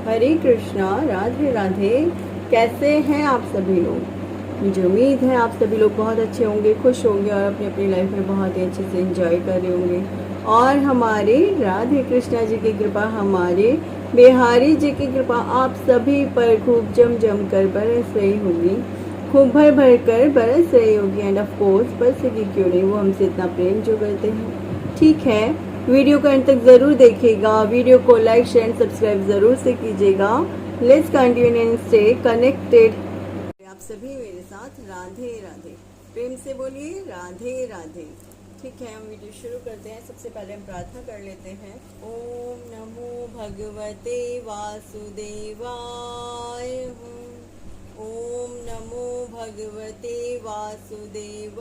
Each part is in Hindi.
हरे कृष्णा, राधे राधे। कैसे हैं आप सभी लोग? मुझे उम्मीद है आप सभी लोग बहुत अच्छे होंगे, खुश होंगे और अपनी अपनी लाइफ में बहुत ही अच्छे से एंजॉय कर रहे होंगे। और हमारे राधे कृष्णा जी की कृपा, हमारे बिहारी जी की कृपा आप सभी पर खूब जम जम कर बरस रही होगी, खूब भर भर कर बरस रही होगी। एंड ऑफ कोर्स बरसेगी क्यों नहीं, वो हमसे इतना प्रेम जो करते हैं। ठीक है, वीडियो को अंत तक जरूर देखिएगा, वीडियो को लाइक शेयर सब्सक्राइब जरूर से कीजिएगा। Let's continue and stay connected. आप सभी मेरे साथ राधे राधे प्रेम से बोलिए, राधे राधे। ठीक है, हम वीडियो शुरू करते हैं। सबसे पहले हम प्रार्थना कर लेते हैं। ओम नमो भगवते वासुदेवाय। ओम नमो भगवते वासुदेवाय।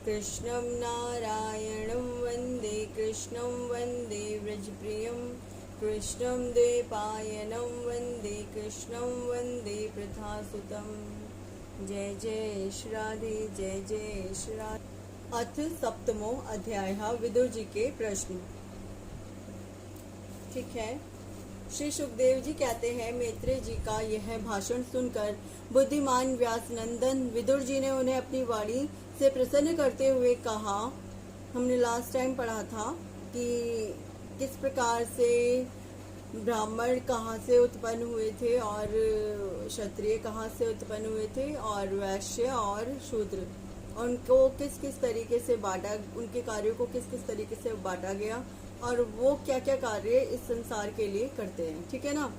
कृष्णं नारायणं वन्दे, कृष्णं वन्दे व्रजप्रियं, कृष्णं द्वैपायनं वन्दे, कृष्णं वन्दे प्रथासुतं। जय जय श्री राधे, जय जय श्री राधे। अथ सप्तमो अध्यायः, विदुर जी के प्रश्न। ठीक है, श्री सुखदेव जी कहते हैं, मैत्रेय जी का यह भाषण सुनकर बुद्धिमान व्यास नंदन विदुर जी ने उन्हें अपनी वाणी से प्रसन्न करते हुए कहा। हमने लास्ट टाइम पढ़ा था कि किस प्रकार से ब्राह्मण कहाँ से उत्पन्न हुए थे और क्षत्रिय कहाँ से उत्पन्न हुए थे और वैश्य और शूद्र, उनको किस किस तरीके से बांटा, उनके कार्यों को किस किस तरीके से बांटा गया और वो क्या क्या कार्य इस संसार के लिए करते हैं। ठीक है ना।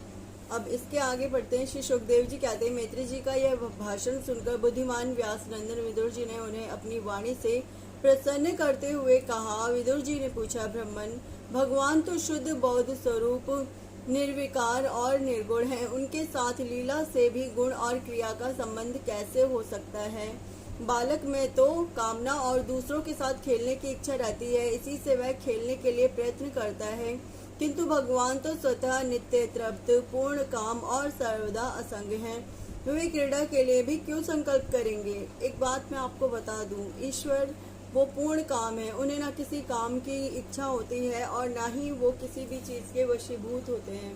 अब इसके आगे बढ़ते हैं। श्री सुखदेव जी कहते हैं, मैत्रेय जी का यह भाषण सुनकर बुद्धिमान व्यास नंदन विदुर जी ने उन्हें अपनी वाणी से प्रसन्न करते हुए कहा। विदुर जी ने पूछा, ब्राह्मण भगवान तो शुद्ध बौद्ध स्वरूप निर्विकार और निर्गुण है, उनके साथ लीला से भी गुण और क्रिया का संबंध कैसे हो सकता है? बालक में तो कामना और दूसरों के साथ खेलने की इच्छा रहती है, इसी से वह खेलने के लिए प्रयत्न करता है, किंतु भगवान तो स्वतः नित्य तृप्त, पूर्ण काम और सर्वदा असंग हैं। वे क्रीड़ा के लिए भी क्यों संकल्प करेंगे? एक बात मैं आपको बता दूं, ईश्वर वो पूर्ण काम है, उन्हें ना किसी काम की इच्छा होती है और ना ही वो किसी भी चीज के वशीभूत होते हैं।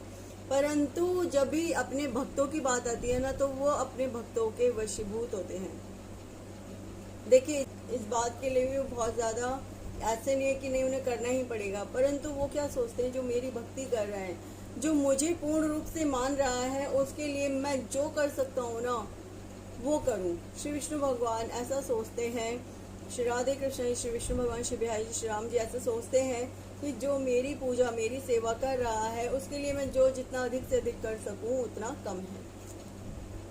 परंतु जब भी अपने भक्तों की बात आती है ना, तो वो अपने भक्तों के वशीभूत होते हैं। देखिए, इस बात के लिए भी बहुत ज्यादा ऐसे नहीं है कि नहीं उन्हें करना ही पड़ेगा, परंतु वो क्या सोचते हैं, जो मेरी भक्ति कर रहा है, जो मुझे पूर्ण रूप से मान रहा है, उसके लिए मैं जो कर सकता हूँ ना वो करूँ। श्री विष्णु भगवान ऐसा सोचते हैं, श्री राधे कृष्ण, श्री विष्णु भगवान, श्री बिहारी जी, श्री राम जी ऐसा सोचते हैं कि जो मेरी पूजा मेरी सेवा कर रहा है, उसके लिए मैं जो जितना अधिक से अधिक कर सकूँ उतना कम है।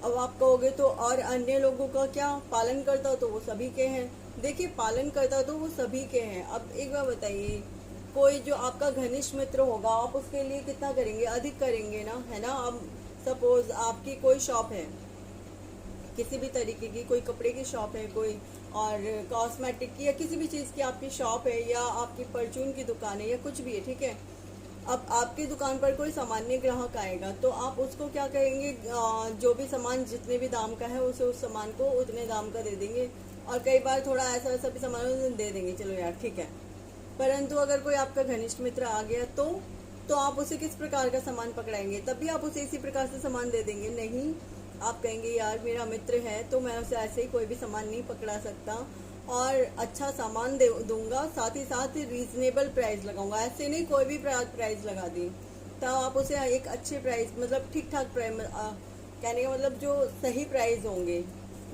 अब आप कहोगे तो और अन्य लोगों का क्या? पालन करता तो वो सभी के हैं। देखिए, पालन करता तो वो सभी के हैं। अब एक बार बताइए, कोई जो आपका घनिष्ठ मित्र होगा, आप उसके लिए कितना करेंगे? अधिक करेंगे ना, है ना। अब सपोज आपकी कोई शॉप है, किसी भी तरीके की, कोई कपड़े की शॉप है, कोई और कॉस्मेटिक की या किसी भी चीज़ की आपकी शॉप है, या आपकी परचून की दुकान है, या कुछ भी है। ठीक है, अब आपकी दुकान पर कोई सामान्य ग्राहक आएगा तो आप उसको क्या करेंगे? जो भी सामान जितने भी दाम का है उसे उस सामान को उतने दाम का दे देंगे, और कई बार थोड़ा ऐसा वैसा भी सामान दे देंगे, चलो यार ठीक है। परंतु अगर कोई आपका घनिष्ठ मित्र आ गया तो आप उसे किस प्रकार का सामान पकड़ाएंगे? तब भी आप उसे इसी प्रकार से सामान दे देंगे? नहीं, आप कहेंगे यार मेरा मित्र है तो मैं उसे ऐसे ही कोई भी सामान नहीं पकड़ा सकता, और अच्छा सामान दे दूंगा, साथ ही साथ रीजनेबल प्राइस लगाऊंगा। ऐसे नहीं कोई भी प्राइस लगा दी, तब आप उसे एक अच्छे प्राइस, मतलब ठीक ठाक प्राइस, कहने का मतलब जो सही प्राइस होंगे,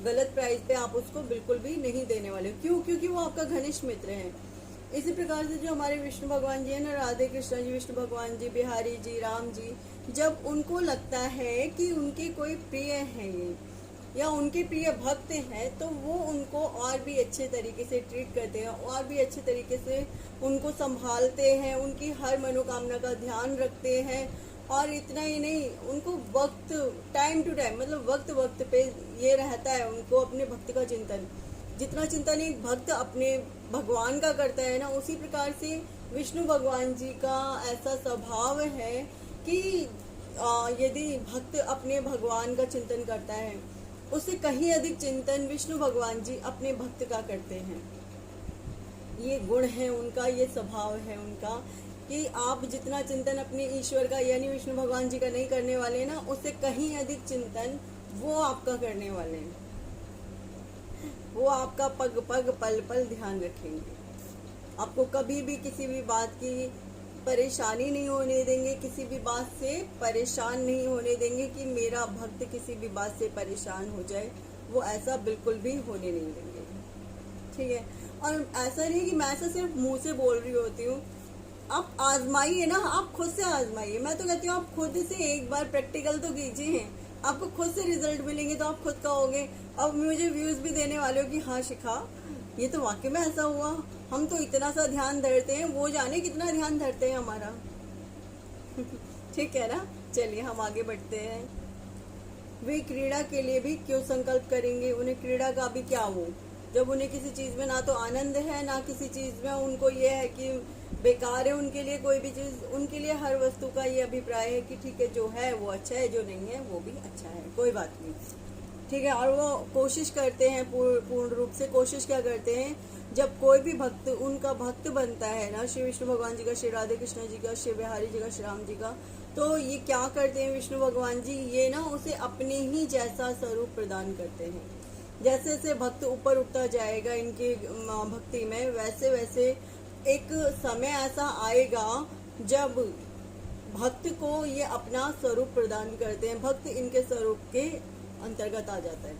गलत प्राइस पे आप उसको बिल्कुल भी नहीं देने वाले। क्यों? क्योंकि वो आपका घनिष्ठ मित्र है। इसी प्रकार से जो हमारे विष्णु भगवान जी है ना, राधे कृष्ण जी, विष्णु भगवान जी, बिहारी जी, राम जी, जब उनको लगता है कि उनके कोई प्रिय है या उनके प्रिय भक्त हैं, तो वो उनको और भी अच्छे तरीके से ट्रीट करते हैं, और भी अच्छे तरीके से उनको संभालते हैं, उनकी हर मनोकामना का ध्यान रखते हैं। और इतना ही नहीं, उनको वक्त, टाइम टू टाइम, मतलब वक्त वक्त पे ये रहता है उनको अपने भक्त का चिंतन। जितना चिंतन एक भक्त अपने भगवान का करता है ना, उसी प्रकार से विष्णु भगवान जी का ऐसा स्वभाव है कि यदि भक्त अपने भगवान का चिंतन करता है, उससे कहीं अधिक चिंतन विष्णु भगवान जी अपने भक्त का करते हैं। ये गुण है उनका, ये स्वभाव है उनका। कि आप जितना चिंतन अपने ईश्वर का यानी विष्णु भगवान जी का नहीं करने वाले हैं ना, उससे कहीं अधिक चिंतन वो आपका करने वाले हैं। वो आपका पग पग पल पल ध्यान रखेंगे। आपको कभी भी किसी भी बात की परेशानी नहीं होने देंगे, किसी भी बात से परेशान नहीं होने देंगे कि मेरा भक्त किसी भी बात से परेशान हो जाए, वो ऐसा बिल्कुल भी होने नहीं देंगे। ठीक है। और ऐसा नहीं कि मैं ऐसा सिर्फ मुंह से बोल रही होती हूँ, आप आजमाइए ना, आप खुद से आजमाइए। मैं तो कहती हूँ आप खुद से एक बार प्रैक्टिकल तो कीजिए, आपको खुद से रिजल्ट मिलेंगे तो आप खुद कहोगे। अब मुझे व्यूज भी देने वाले हो कि हाँ शिखा, ये तो वाकई में ऐसा हुआ, हम तो इतना सा ध्यान धरते हैं, वो जाने कितना ध्यान धरते हैं हमारा। ठीक है ना। चलिए हम आगे बढ़ते हैं। वे क्रीड़ा के लिए भी क्यों संकल्प करेंगे, उन्हें क्रीड़ा का भी क्या हो, जब उन्हें किसी चीज में ना तो आनंद है ना किसी चीज में उनको ये है कि बेकार है उनके लिए कोई भी चीज। उनके लिए हर वस्तु का ये अभिप्राय है कि ठीक है, जो है वो अच्छा है, जो नहीं है वो भी अच्छा है, कोई बात नहीं। ठीक है। और वो कोशिश करते हैं, पूर्ण रूप से कोशिश क्या करते हैं, जब कोई भी भक्त उनका भक्त बनता है ना, श्री विष्णु भगवान जी का, श्री राधे कृष्ण जी का, श्री बिहारी जी का, श्री राम जी का, तो ये क्या करते हैं विष्णु भगवान जी, ये ना उसे अपने ही जैसा स्वरूप प्रदान करते हैं। जैसे जैसे भक्त ऊपर उठता जाएगा इनकी भक्ति में, वैसे वैसे एक समय ऐसा आएगा जब भक्त को ये अपना स्वरूप प्रदान करते हैं, भक्त इनके स्वरूप के अंतर्गत आ जाता है।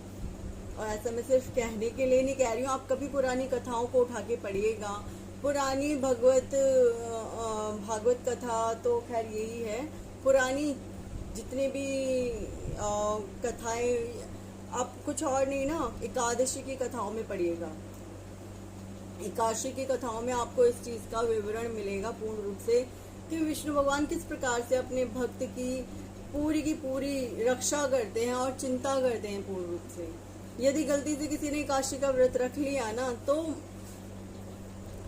और ऐसा मैं सिर्फ कहने के लिए नहीं कह रही हूँ, आप कभी पुरानी कथाओं को उठा के पढ़िएगा। पुरानी भागवत कथा तो खैर यही है, पुरानी जितने भी कथाएं, आप कुछ और नहीं ना, एकादशी की कथाओं में पढ़िएगा। एकादशी की कथाओं में आपको इस चीज का विवरण मिलेगा पूर्ण रूप से कि विष्णु भगवान किस प्रकार से अपने भक्त की पूरी रक्षा करते हैं और चिंता करते हैं पूर्ण रूप से। यदि गलती से किसी ने एकादशी का व्रत रख लिया ना, तो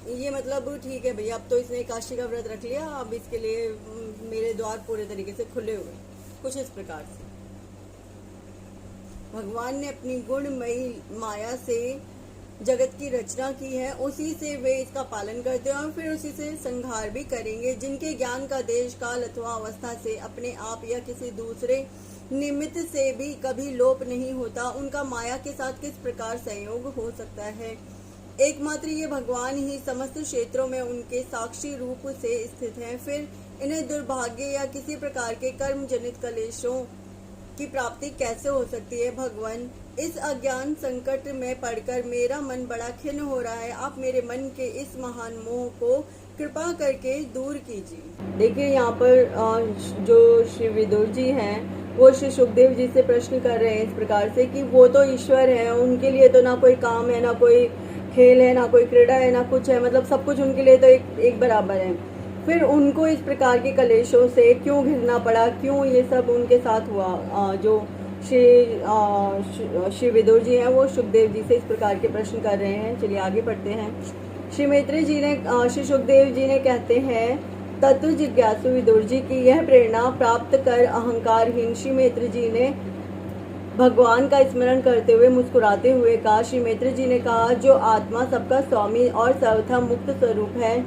ये मतलब ठीक है भैया, अब तो इसने एकादशी का व्रत रख लिया, अब इसके लिए मेरे द्वार पूरे तरीके से खुले हुए, कुछ इस प्रकार से। भगवान ने अपनी गुणमयी माया से जगत की रचना की है, उसी से वे इसका पालन करते हैं और फिर उसी से संहार भी करेंगे। जिनके ज्ञान का देश काल अथवा अवस्था से अपने आप या किसी दूसरे निमित्त से भी कभी लोप नहीं होता, उनका माया के साथ किस प्रकार संयोग हो सकता है। एकमात्र ये भगवान ही समस्त क्षेत्रों में उनके साक्षी रूप से स्थित हैं। फिर इन्हें दुर्भाग्य या किसी प्रकार के कर्म जनित कलेशों की प्राप्ति कैसे हो सकती है। भगवान, इस अज्ञान संकट में पड़कर मेरा मन बड़ा खिन्न हो रहा है, आप मेरे मन के इस महान मोह को कृपा करके दूर कीजिए। देखिए यहाँ पर जो श्री विदुर जी हैं वो श्री सुखदेव जी से प्रश्न कर रहे हैं इस प्रकार से कि वो तो ईश्वर हैं, उनके लिए तो ना कोई काम है, ना कोई खेल है, ना कोई क्रीड़ा है, ना कुछ है, मतलब सब कुछ उनके लिए तो एक बराबर है। फिर उनको इस प्रकार के कलेशों से क्यों घिरना पड़ा, क्यों ये सब उनके साथ हुआ। जो श्री विदुर जी हैं वो सुखदेव जी से इस प्रकार के प्रश्न कर रहे हैं। चलिए आगे पढ़ते हैं। श्री मैत्री जी ने श्री सुखदेव जी ने कहते हैं, तत्व जिज्ञासु विदुर जी की यह प्रेरणा प्राप्त कर अहंकारहीन श्री मैत्री जी ने भगवान का स्मरण करते हुए मुस्कुराते हुए कहा। श्री मैत्री जी ने कहा, जो आत्मा सबका स्वामी और सर्वथा मुक्त स्वरूप है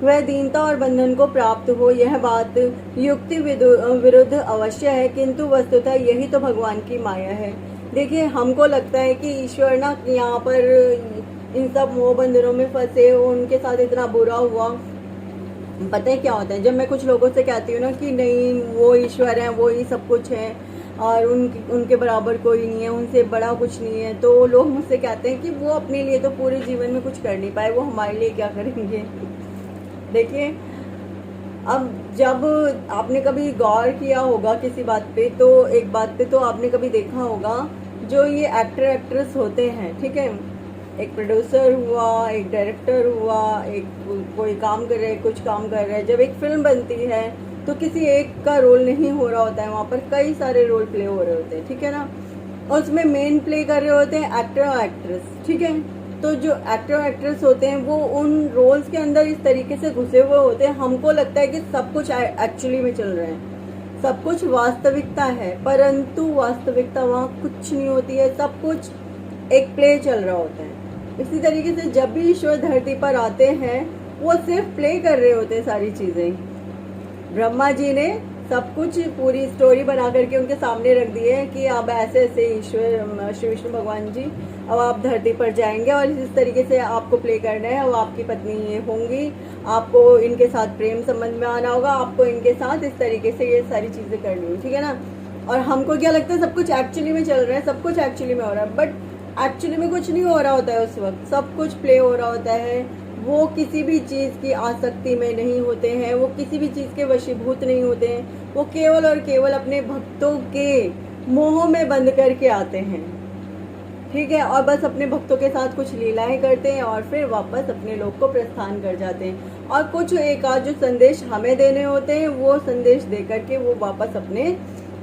वह दीनता और बंधन को प्राप्त हो, यह बात युक्ति विरुद्ध अवश्य है, किंतु वस्तुतः यही तो भगवान की माया है। देखिए हमको लगता है कि ईश्वर ना यहाँ पर इन सब मोह बंधनों में फंसे, उनके साथ इतना बुरा हुआ। पता है क्या होता है, जब मैं कुछ लोगों से कहती हूँ ना कि नहीं वो ईश्वर है, वो ही सब कुछ है और उनके बराबर कोई नहीं है, उनसे बड़ा कुछ नहीं है, तो लोग मुझसे कहते हैं कि वो अपने लिए तो पूरे जीवन में कुछ कर नहीं पाए, वो हमारे लिए क्या करेंगे। देखिए अब जब आपने कभी गौर किया होगा किसी बात पे, तो एक बात पे तो आपने कभी देखा होगा, जो ये एक्टर एक्ट्रेस होते हैं, ठीक है, एक प्रोड्यूसर हुआ, एक डायरेक्टर हुआ, एक कोई काम कर रहे, कुछ काम कर रहे, जब एक फिल्म बनती है तो किसी एक का रोल नहीं हो रहा होता है, वहाँ पर कई सारे रोल प्ले हो रहे होते हैं, ठीक है ना। और उसमें मेन प्ले कर रहे होते हैं एक्टर और एक्ट्रेस, ठीक है। तो जो एक्टर और एक्ट्रेस होते हैं वो उन रोल्स के अंदर इस तरीके से घुसे हुए होते हैं, हमको लगता है कि सब कुछ एक्चुअली में चल रहा है, सब कुछ वास्तविकता है, परंतु वास्तविकता वहाँ कुछ नहीं होती है, सब कुछ एक प्ले चल रहा होता है। इसी तरीके से जब भी ईश्वर धरती पर आते हैं वो सिर्फ प्ले कर रहे होते हैं सारी चीजें। ब्रह्मा जी ने सब कुछ पूरी स्टोरी बना करके उनके सामने रख दी है कि अब ऐसे ऐसे ईश्वर श्री विष्णु भगवान जी अब आप धरती पर जाएंगे और इस तरीके से आपको प्ले करना है। अब आपकी पत्नी ये होंगी, आपको इनके साथ प्रेम संबंध में आना होगा, आपको इनके साथ इस तरीके से ये सारी चीजें करनी है, ठीक है ना। और हमको क्या लगता है सब कुछ एक्चुअली में चल रहा है, सब कुछ एक्चुअली में हो रहा है, बट एक्चुअली में कुछ नहीं हो रहा होता है। उस वक्त सब कुछ प्ले हो रहा होता है। वो किसी भी चीज की आसक्ति में नहीं होते हैं, वो किसी भी चीज के वशीभूत नहीं होते हैं। वो केवल और केवल अपने भक्तों के मोह में बंद करके आते हैं, ठीक है, और बस अपने भक्तों के साथ कुछ लीलाएं करते हैं और फिर वापस अपने लोक को प्रस्थान कर जाते हैं। और कुछ एक आध जो संदेश हमें देने होते हैं वो संदेश दे करके वो वापस अपने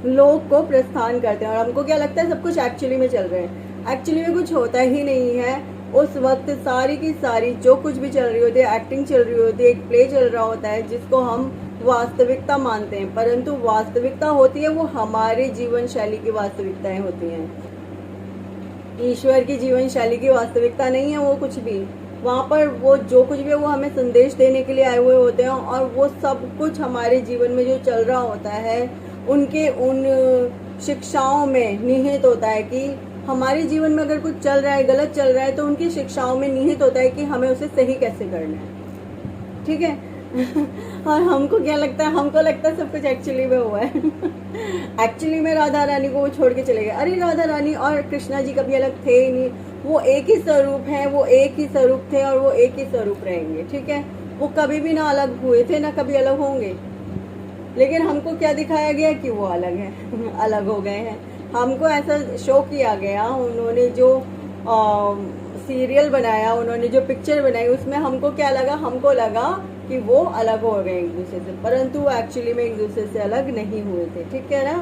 लोक को प्रस्थान करते हैं। और हमको क्या लगता है सब कुछ एक्चुअली में चल रहे हैं। एक्चुअली में कुछ होता ही नहीं है। उस वक्त सारी की सारी जो कुछ भी चल रही होती है, एक्टिंग चल रही होती है, एक प्ले चल रहा होता है जिसको हम वास्तविकता मानते हैं, परंतु वास्तविकता होती है वो हमारे जीवन शैली की वास्तविकताएं होती हैं। ईश्वर की जीवन शैली की वास्तविकता नहीं है वो कुछ भी। वहाँ पर वो जो कुछ भी है वो हमें संदेश देने के लिए आए हुए होते हैं और वो सब कुछ हमारे जीवन में जो चल रहा होता है उनके उन शिक्षाओं में निहित होता है कि हमारे जीवन में अगर कुछ चल रहा है, गलत चल रहा है, तो उनकी शिक्षाओं में निहित होता है कि हमें उसे सही कैसे करना है, ठीक है। और हमको क्या लगता है, हमको लगता है सब कुछ एक्चुअली में हुआ है। एक्चुअली में राधा रानी को वो छोड़ के चले गए। अरे राधा रानी और कृष्णा जी कभी अलग थे ही नहीं, वो एक ही स्वरूप है, वो एक ही स्वरूप थे और वो एक ही स्वरूप रहेंगे, ठीक है। वो कभी भी ना अलग हुए थे ना कभी अलग होंगे। लेकिन हमको क्या दिखाया गया कि वो अलग है, अलग हो गए हैं। हमको ऐसा शो किया गया, उन्होंने जो सीरियल बनाया, उन्होंने जो पिक्चर बनाई, उसमें हमको क्या लगा, हमको लगा कि वो अलग हो गए एक दूसरे से, परंतु वो एक्चुअली में एक दूसरे से अलग नहीं हुए थे, ठीक है ना।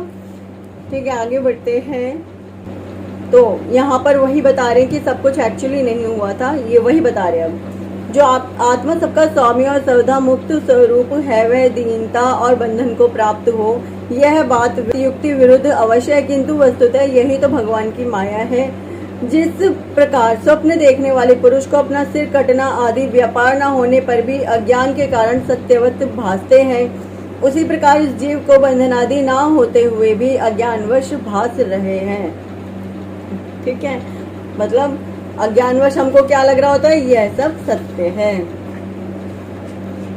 ठीक है, आगे बढ़ते हैं। तो यहाँ पर वही बता रहे हैं कि सब कुछ एक्चुअली नहीं हुआ था, ये वही बता रहे हैं। अब जो आत्मा सबका स्वामी और सर्वदा मुक्त स्वरूप है, वह दीनता और बंधन को प्राप्त हो, यह बात युक्ति विरुद्ध अवश्य है, किंतु वस्तुतः यही तो भगवान की माया है। जिस प्रकार स्वप्न देखने वाले पुरुष को अपना सिर कटना आदि व्यापार न होने पर भी अज्ञान के कारण सत्यवत भासते हैं, उसी प्रकार इस जीव को बंधन आदि न होते हुए भी अज्ञानवश भास रहे हैं, ठीक है। मतलब अज्ञानवश हमको क्या लग रहा होता है, यह सब सत्य है।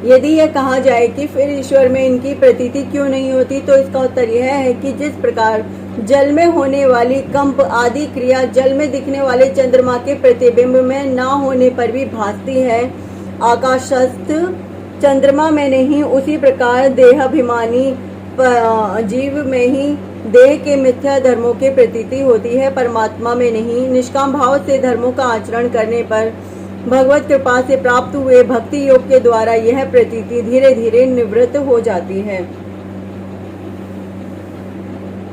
यदि यह कहा जाए कि फिर ईश्वर में इनकी प्रतीति क्यों नहीं होती, तो इसका उत्तर यह है कि जिस प्रकार जल में होने वाली कंप आदि क्रिया जल में दिखने वाले चंद्रमा के प्रतिबिंब में न होने पर भी भासती है, आकाशस्थ चंद्रमा में नहीं, उसी प्रकार देहाभिमानी जीव में ही देह के मिथ्या धर्मों की प्रतीति होती है, परमात्मा में नहीं। निष्काम भाव से धर्मों का आचरण करने पर भगवत कृपा से प्राप्त हुए भक्ति योग के द्वारा यह प्रतीति धीरे धीरे निवृत्त हो जाती है।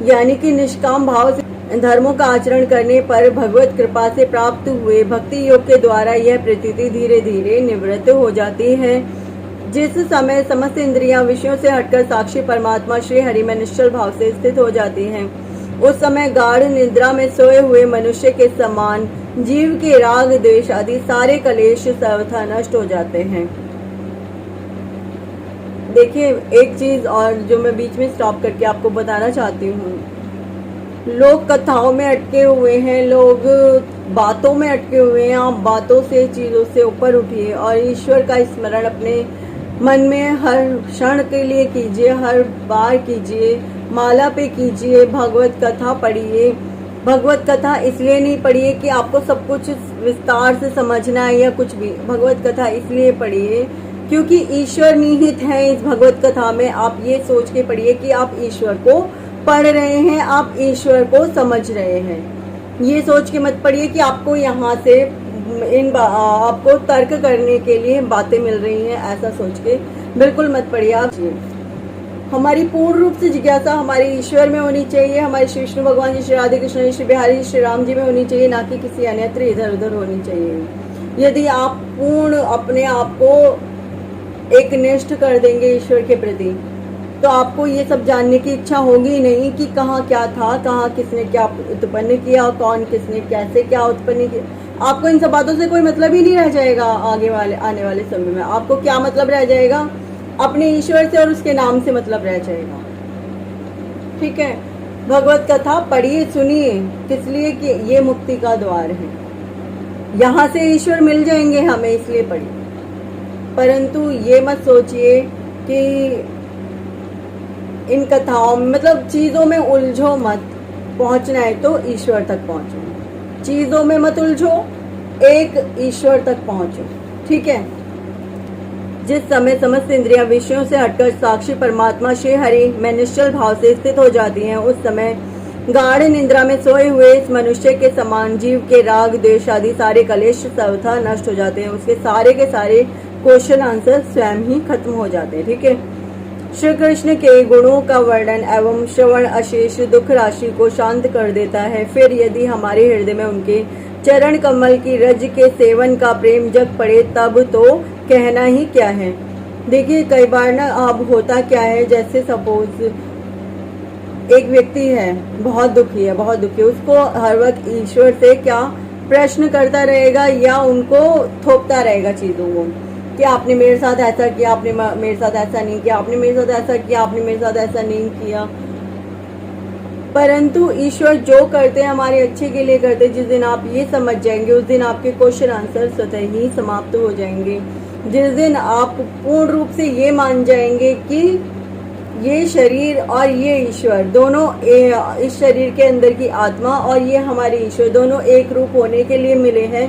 यानी कि निष्काम भाव से धर्मों का आचरण करने पर भगवत कृपा से प्राप्त हुए भक्ति योग के द्वारा यह प्रतीति धीरे धीरे निवृत्त हो जाती है। जिस समय समस्त इंद्रियां विषयों से हटकर साक्षी परमात्मा श्री हरि में निश्चल भाव से स्थित हो जाती हैं, उस समय गाढ़ निद्रा में सोए हुए मनुष्य के समान जीव के राग द्वेष आदि सारे कलेश सर्वथा नष्ट हो जाते हैं। देखिए एक चीज और जो मैं बीच में स्टॉप करके आपको बताना चाहती हूँ, लोग कथाओं में अटके हुए हैं, लोग बातों में अटके हुए हैं। आप बातों से चीजों से ऊपर उठिए और ईश्वर का स्मरण अपने मन में हर क्षण के लिए कीजिए, हर बार कीजिए, माला पे कीजिए, भगवत कथा पढ़िए। भगवत कथा इसलिए नहीं पढ़िए कि आपको सब कुछ विस्तार से समझना है या कुछ भी, भगवत कथा इसलिए पढ़िए क्योंकि ईश्वर निहित है इस भगवत कथा में। आप ये सोच के पढ़िए कि आप ईश्वर को पढ़ रहे हैं, आप ईश्वर को समझ रहे हैं। ये सोच के मत पढ़िए कि आपको यहाँ से आपको तर्क करने के लिए बातें मिल रही हैं, ऐसा सोच के बिल्कुल मत पढ़िए। आप हमारी पूर्ण रूप से जिज्ञासा हमारे ईश्वर में होनी चाहिए, हमारे श्री विष्णु भगवान जी, श्री राधे कृष्ण जी, श्री बिहारी जी, श्री राम जी में होनी चाहिए, ना कि किसी अन्यत्र इधर उधर होनी चाहिए। यदि आप पूर्ण अपने आप को एक निष्ठ कर देंगे ईश्वर के प्रति, तो आपको ये सब जानने की इच्छा होगी नहीं कि कहाँ क्या था, कहाँ किसने क्या उत्पन्न किया, कौन किसने कैसे क्या उत्पन्न किया, आपको इन सब बातों से कोई मतलब ही नहीं रह जाएगा। आगे वाले आने वाले समय में आपको क्या मतलब रह जाएगा? अपने ईश्वर से और उसके नाम से मतलब रह जाएगा। ठीक है, भगवत कथा पढ़िए, सुनिए, किस लिए कि ये मुक्ति का द्वार है। यहाँ से ईश्वर मिल जाएंगे हमें, इसलिए पढ़िए। परंतु ये मत सोचिए कि इन कथाओं में मतलब चीजों में उलझो मत। पहुंचना है तो ईश्वर तक पहुंचो, चीजों में मत उलझो, एक ईश्वर तक पहुंचो। ठीक है, जिस समय समस्त इंद्रियां विषयों से हटकर साक्षी परमात्मा श्री हरि में निश्चल भाव से स्थित हो जाती हैं, उस समय गाढ़ निद्रा में सोए हुए इस मनुष्य के समान जीव के राग द्वेष आदि सारे कलेश सर्वथा नष्ट हो जाते हैं। उसके सारे क्वेश्चन आंसर स्वयं ही खत्म हो जाते हैं। ठीक है, श्री कृष्ण के गुणों का वर्णन एवं श्रवण अशेष दुख राशि को शांत कर देता है। फिर यदि हमारे हृदय में उनके चरण कमल की रज के सेवन का प्रेम जग पड़े, तब तो कहना ही क्या है। देखिए, कई बार ना अब होता क्या है, जैसे सपोज एक व्यक्ति है, बहुत दुखी है, उसको हर वक्त ईश्वर से क्या प्रश्न करता रहेगा या उनको थोपता रहेगा चीजों को कि आपने मेरे साथ ऐसा किया, आपने मेरे साथ ऐसा नहीं किया, आपने मेरे साथ ऐसा किया, आपने मेरे साथ ऐसा नहीं किया। परंतु ईश्वर जो करते हैं हमारे अच्छे के लिए करते हैं। जिस दिन आप ये समझ जाएंगे, उस दिन आपके क्वेश्चन आंसर स्वतः ही समाप्त हो जाएंगे। जिस दिन आप पूर्ण रूप से ये मान जाएंगे कि ये शरीर और ये ईश्वर दोनों, इस शरीर के अंदर की आत्मा और ये हमारे ईश्वर दोनों एक रूप होने के लिए मिले हैं,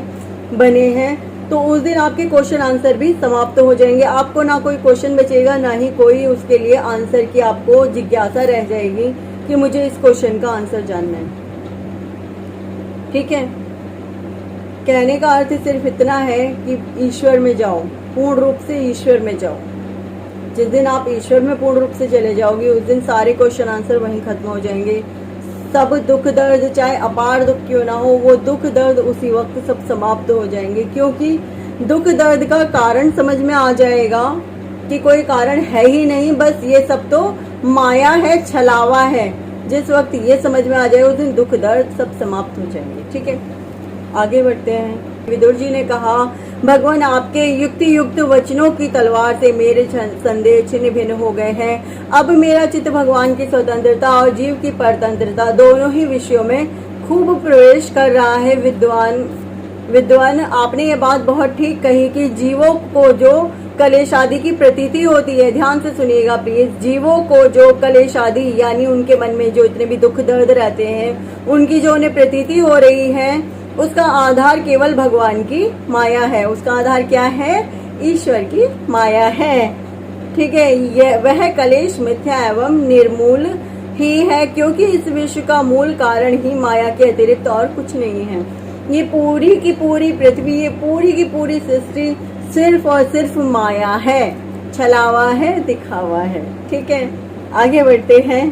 बने हैं, तो उस दिन आपके क्वेश्चन आंसर भी समाप्त हो जाएंगे। आपको ना कोई क्वेश्चन बचेगा, ना ही कोई उसके लिए आंसर की आपको जिज्ञासा रह जाएगी कि मुझे इस क्वेश्चन का आंसर जानना है। ठीक है, कहने का अर्थ सिर्फ इतना है कि ईश्वर में जाओ, पूर्ण रूप से ईश्वर में जाओ। जिस दिन आप ईश्वर में पूर्ण रूप से चले जाओगे, उस दिन सारे क्वेश्चन आंसर वहीं खत्म हो जाएंगे। सब दुख दर्द, चाहे अपार दुख क्यों ना हो, वो दुख दर्द उसी वक्त सब समाप्त हो जाएंगे। क्योंकि दुख दर्द का कारण समझ में आ जाएगा कि कोई कारण है ही नहीं, बस ये सब तो माया है, छलावा है। जिस वक्त ये समझ में आ जाए, उस दिन दुख दर्द सब समाप्त हो जाएंगे। ठीक है, आगे बढ़ते हैं। विदुर जी ने कहा, भगवान आपके युक्ति युक्त वचनों की तलवार से मेरे संदेह छिन्न भिन्न हो गए हैं। अब मेरा चित्त भगवान की स्वतंत्रता और जीव की परतंत्रता दोनों ही विषयों में खूब प्रवेश कर रहा है। विद्वान, आपने ये बात बहुत ठीक कही कि जीवों को जो कलेश आदि की प्रतीति होती है, ध्यान से सुनिएगा प्लीज, जीवों को जो कलेश आदि यानी उनके मन में जो इतने भी दुख दर्द रहते हैं, उनकी जो उन्हें प्रतीति हो रही है, उसका आधार केवल भगवान की माया है। उसका आधार क्या है? ईश्वर की माया है। ठीक है, यह वह कलेश मिथ्या एवं निर्मूल ही है, क्योंकि इस विश्व का मूल कारण ही माया के अतिरिक्त और कुछ नहीं है। ये पूरी की पूरी पृथ्वी, ये पूरी की पूरी सृष्टि सिर्फ और सिर्फ माया है, छलावा है, दिखावा है। ठीक है, आगे बढ़ते हैं।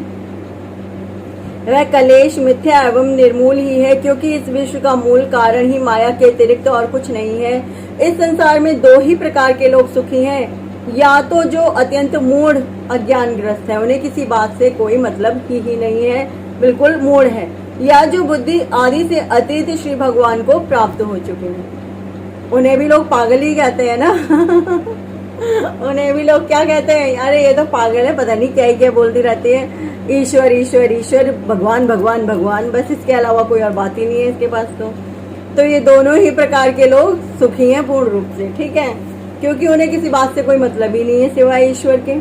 वह कलेश मिथ्या एवं निर्मूल ही है, क्योंकि इस विश्व का मूल कारण ही माया के अतिरिक्त और कुछ नहीं है। इस संसार में दो ही प्रकार के लोग सुखी हैं, या तो जो अत्यंत मूढ़ अज्ञानग्रस्त है, उन्हें किसी बात से कोई मतलब ही नहीं है, बिल्कुल मूढ़ है, या जो बुद्धि आदि से अतीत श्री भगवान को प्राप्त हो चुके हैं। उन्हें भी लोग पागल ही कहते हैं ना उन्हें भी लोग क्या कहते हैं? अरे ये तो पागल है, पता नहीं क्या क्या बोलती रहती है, ईश्वर ईश्वर ईश्वर, भगवान भगवान भगवान, बस इसके अलावा कोई और बात ही नहीं है इसके पास। तो ये दोनों ही प्रकार के लोग सुखी हैं पूर्ण रूप से। ठीक है, क्योंकि उन्हें किसी बात से कोई मतलब ही नहीं है सिवाय ईश्वर के।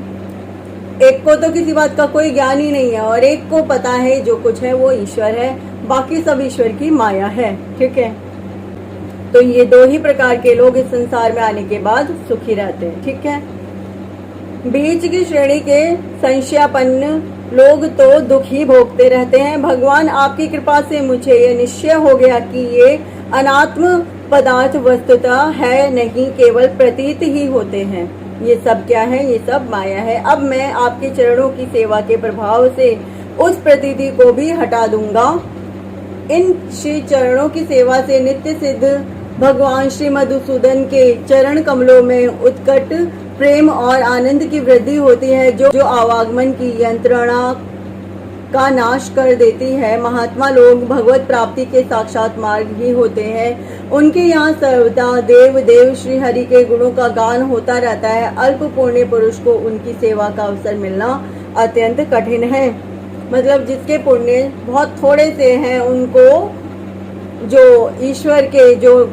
एक को तो किसी बात का कोई ज्ञान ही नहीं है, और एक को पता है जो कुछ है वो ईश्वर है, बाकी सब ईश्वर की माया है। ठीक है, तो ये दो ही प्रकार के लोग इस संसार में आने के बाद सुखी रहते हैं। ठीक है, बीच की श्रेणी के संशयापन्न लोग तो दुख ही भोगते रहते हैं। भगवान आपकी कृपा से मुझे यह निश्चय हो गया कि ये अनात्म पदार्थ वस्तुतः है नहीं, केवल प्रतीत ही होते हैं। ये सब क्या है? ये सब माया है। अब मैं आपके चरणों की सेवा के प्रभाव से उस प्रतीति को भी हटा दूंगा। इन श्री चरणों की सेवा से नित्य सिद्ध भगवान श्री मधुसूदन के चरण कमलों में उत्कट प्रेम और आनंद की वृद्धि होती है, जो आवागमन की यंत्रणा का नाश कर देती है। महात्मा लोग भगवत प्राप्ति के साक्षात मार्ग ही होते हैं। उनके यहाँ सर्वदा देव देव श्री हरि के गुणों का गान होता रहता है। अल्प पुण्य पुरुष को उनकी सेवा का अवसर मिलना अत्यंत कठिन है। मतलब जिसके पुण्य बहुत थोड़े से हैं, उनको जो ईश्वर के, जो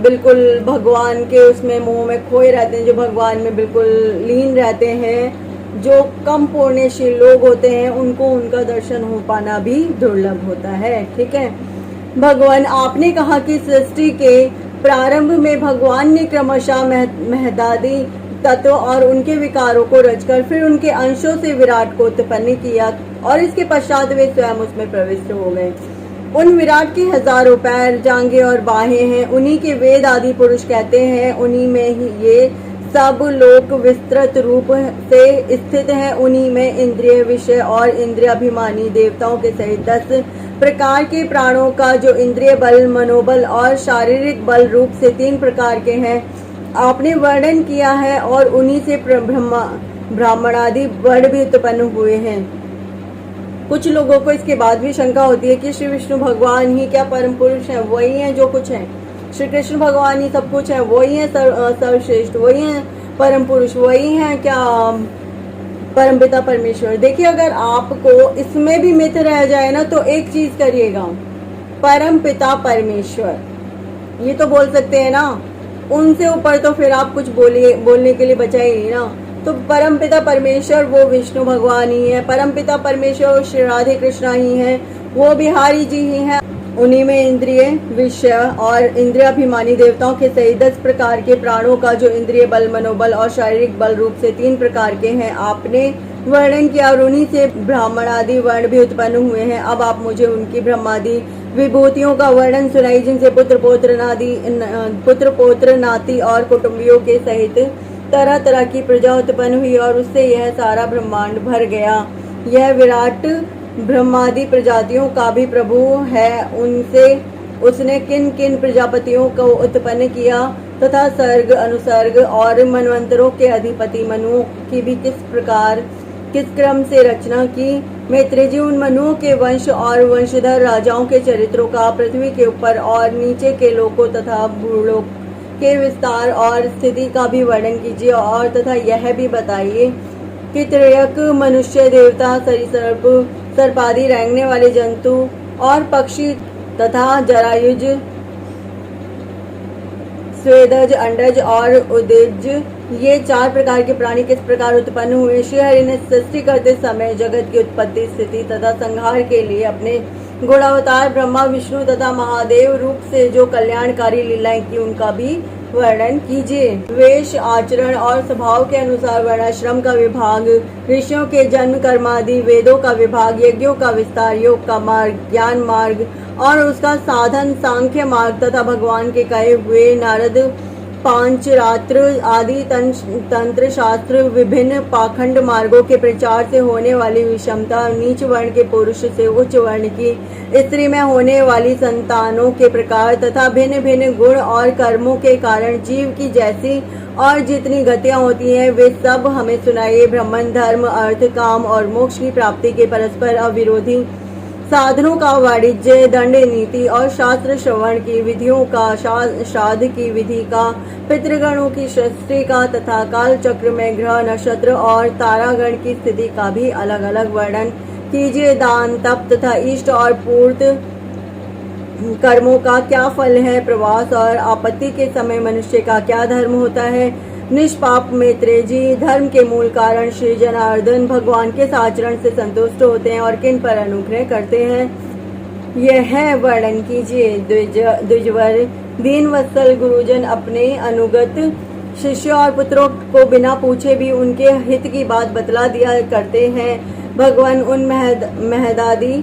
बिल्कुल भगवान के उसमें मोह में खोए रहते हैं, जो भगवान में बिल्कुल लीन रहते हैं, जो कम पुण्यशील लोग होते हैं, उनको उनका दर्शन हो पाना भी दुर्लभ होता है। ठीक है। भगवान, आपने कहा कि सृष्टि के प्रारंभ में भगवान ने क्रमशः महदादी तत्व और उनके विकारों को रचकर फिर उनके अंशों से विराट को उत्पन्न किया और इसके पश्चात वे स्वयं उसमें प्रविष्ट हो गए। उन विराट की हजारों पैर, जांघें और बाहें हैं। उन्हीं के वेद आदि पुरुष कहते हैं। उन्हीं में ही ये सब लोक विस्तृत रूप से स्थित हैं। उन्हीं में इंद्रिय विषय और इंद्रियाभिमानी देवताओं के सहित 10 प्रकार के प्राणों का जो इंद्रिय बल, मनोबल और शारीरिक बल रूप से 3 प्रकार के हैं, आपने वर्णन किया है। और उन्हीं से ब्राह्मण आदि वर्ण भी उत्पन्न हुए हैं। कुछ लोगों को इसके बाद भी शंका होती है कि श्री विष्णु भगवान ही क्या परम पुरुष हैं? वही हैं जो कुछ हैं। श्री कृष्ण भगवान ही सब कुछ है, वही है सर्वश्रेष्ठ, वही है परम पुरुष, वही है क्या परमपिता परमेश्वर? देखिए, अगर आपको इसमें भी मिथ रह जाए ना, तो एक चीज करिएगा, परमपिता परमेश्वर ये तो बोल सकते हैं ना, उनसे ऊपर तो फिर आप कुछ बोलने के लिए बचा ही नहीं ना। तो परमपिता परमेश्वर वो विष्णु भगवान ही है। परमपिता परमेश्वर श्री राधे कृष्णा ही है, वो बिहारी जी ही है। उन्हीं में इंद्रिय विषय और इंद्रियाभिमानी देवताओं के सहित 10 प्रकार के प्राणों का जो इंद्रिय बल, मनोबल और शारीरिक बल रूप से 3 प्रकार के हैं, आपने वर्णन किया। और उन्हीं से ब्राह्मण आदि वर्ण भी उत्पन्न हुए हैं। अब आप मुझे उनकी ब्रह्मादि विभूतियों का वर्णन सुनाई, जिनसे पुत्र पौत्र नाती और कुटुंबियों के सहित तरह तरह की प्रजा उत्पन्न हुई और उससे यह सारा ब्रह्मांड भर गया। यह विराट ब्रह्मादि प्रजातियों का भी प्रभु है। उनसे उसने किन किन प्रजापतियों को उत्पन्न किया तथा सर्ग, अनुसर्ग और मनवंतरों के अधिपति मनुओं की भी किस क्रम से रचना की। मैत्रेय जी उन मनुओं के वंश और वंशधर राजाओं के चरित्रों का पृथ्वी के ऊपर और नीचे के लोकों तथा भूलोक के विस्तार और स्थिति का भी वर्णन कीजिए। और तथा यह भी बताइए कि त्रयक, मनुष्य, देवता, सरीसृप, सर्पादि, रेंगने वाले जंतु और पक्षी तथा जरायुज, स्वेदज, अंडज और उदज, ये 4 प्रकार के प्राणी किस प्रकार उत्पन्न हुए। श्री हरि ने सृष्टि करते समय जगत की उत्पत्ति, स्थिति तथा संहार के लिए अपने गुणावतार ब्रह्मा, विष्णु तथा महादेव रूप से जो कल्याणकारी लीलाएं की, उनका भी वर्णन कीजिए। वेश, आचरण और स्वभाव के अनुसार वर्णाश्रम का विभाग, ऋषियों के जन्म कर्मादि, वेदों का विभाग, यज्ञों का विस्तार, योग का मार्ग, ज्ञान मार्ग और उसका साधन सांख्य मार्ग तथा भगवान के कहे हुए नारद पांचरात्र आदि तंत्र शास्त्र, विभिन्न पाखंड मार्गों के प्रचार से होने वाली विषमता, नीच वर्ण के पुरुष से उच्च वर्ण की स्त्री में होने वाली संतानों के प्रकार तथा भिन्न भिन्न गुण और कर्मों के कारण जीव की जैसी और जितनी गतियां होती हैं, वे सब हमें सुनाइए। ब्रह्मन, धर्म, अर्थ, काम और मोक्ष की प्राप्ति के परस्पर अविरोधी साधनों का वाणिज्य, दंड नीति और शास्त्र श्रवण की विधियों का, श्राद्ध की विधि का, पितृगणों की सृष्टि का तथा काल चक्र में ग्रह, नक्षत्र और तारागण की स्थिति का भी अलग अलग वर्णन कीजिए। दान, तप तथा इष्ट और पूर्त कर्मों का क्या फल है। प्रवास और आपत्ति के समय मनुष्य का क्या धर्म होता है। निष्पाप मैत्रेय जी, धर्म के मूल कारण श्री जनार्दन भगवान के आचरण से संतुष्ट होते हैं और किन पर अनुग्रह करते हैं, यह वर्णन कीजिए। द्विजवर, दीन वत्सल गुरुजन अपने अनुगत शिष्यों और पुत्रों को बिना पूछे भी उनके हित की बात बतला दिया करते हैं। भगवान, उन महदादी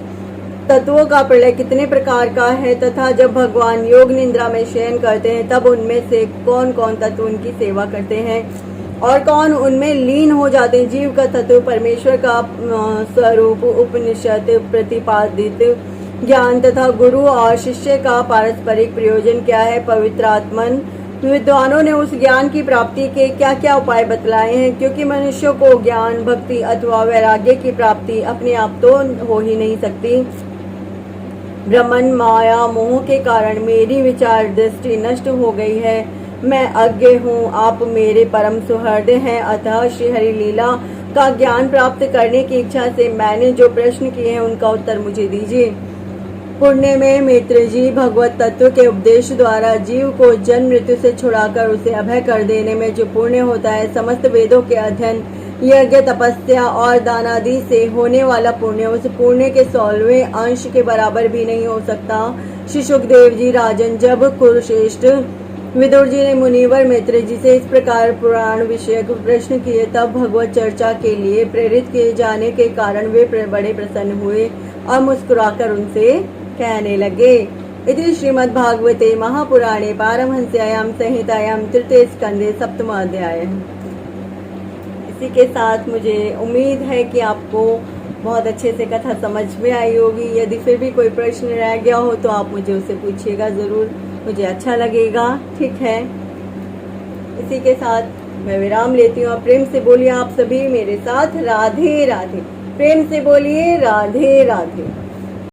तत्वों का प्रलय कितने प्रकार का है तथा जब भगवान योग निद्रा में शयन करते हैं तब उनमें से कौन कौन तत्व उनकी सेवा करते हैं और कौन उनमें लीन हो जाते हैं। जीव का तत्व, परमेश्वर का स्वरूप, उपनिषद प्रतिपादित ज्ञान तथा गुरु और शिष्य का पारस्परिक प्रयोजन क्या है। पवित्रात्मन विद्वानों ने उस ज्ञान की प्राप्ति के क्या क्या उपाय बतलाए हैं, क्योंकि मनुष्य को ज्ञान, भक्ति अथवा वैराग्य की प्राप्ति अपने आप तो हो ही नहीं सकती। ब्रह्मन माया मोह के कारण मेरी विचार दृष्टि नष्ट हो गई है। मैं अज्ञ हूँ, आप मेरे परम सुहृद हैं, अतः श्री हरि लीला का ज्ञान प्राप्त करने की इच्छा से मैंने जो प्रश्न किए हैं उनका उत्तर मुझे दीजिए। पुण्य में मित्र जी भगवत तत्व के उपदेश द्वारा जीव को जन्म मृत्यु से छुड़ाकर उसे अभय कर देने में जो पुण्य होता है, समस्त वेदों के अध्ययन, यज्ञ, तपस्या और दान आदि से होने वाला पुण्य उस पुण्य के 16वें अंश के बराबर भी नहीं हो सकता। श्री सुखदेव जी राजन, जब कुरुश्रेष्ठ विदुर जी ने मुनिवर मित्र जी से इस प्रकार पुराण विषयक प्रश्न किए, तब भगवत चर्चा के लिए प्रेरित किए जाने के कारण वे बड़े प्रसन्न हुए और मुस्कुराकर उनसे कहने लगे। इति श्रीमद्भागवते महापुराणे पारमहंस्यायाम संहितायां तृतीय स्कंदे सप्तम अध्याय। इसी के साथ मुझे उम्मीद है कि आपको बहुत अच्छे से कथा समझ में आई होगी। यदि फिर भी कोई प्रश्न रह गया हो तो आप मुझे उससे पूछिएगा जरूर, मुझे अच्छा लगेगा। ठीक है, इसी के साथ मैं विराम लेती हूँ। प्रेम से बोलिए आप सभी मेरे साथ राधे राधे। प्रेम से बोलिए राधे राधे।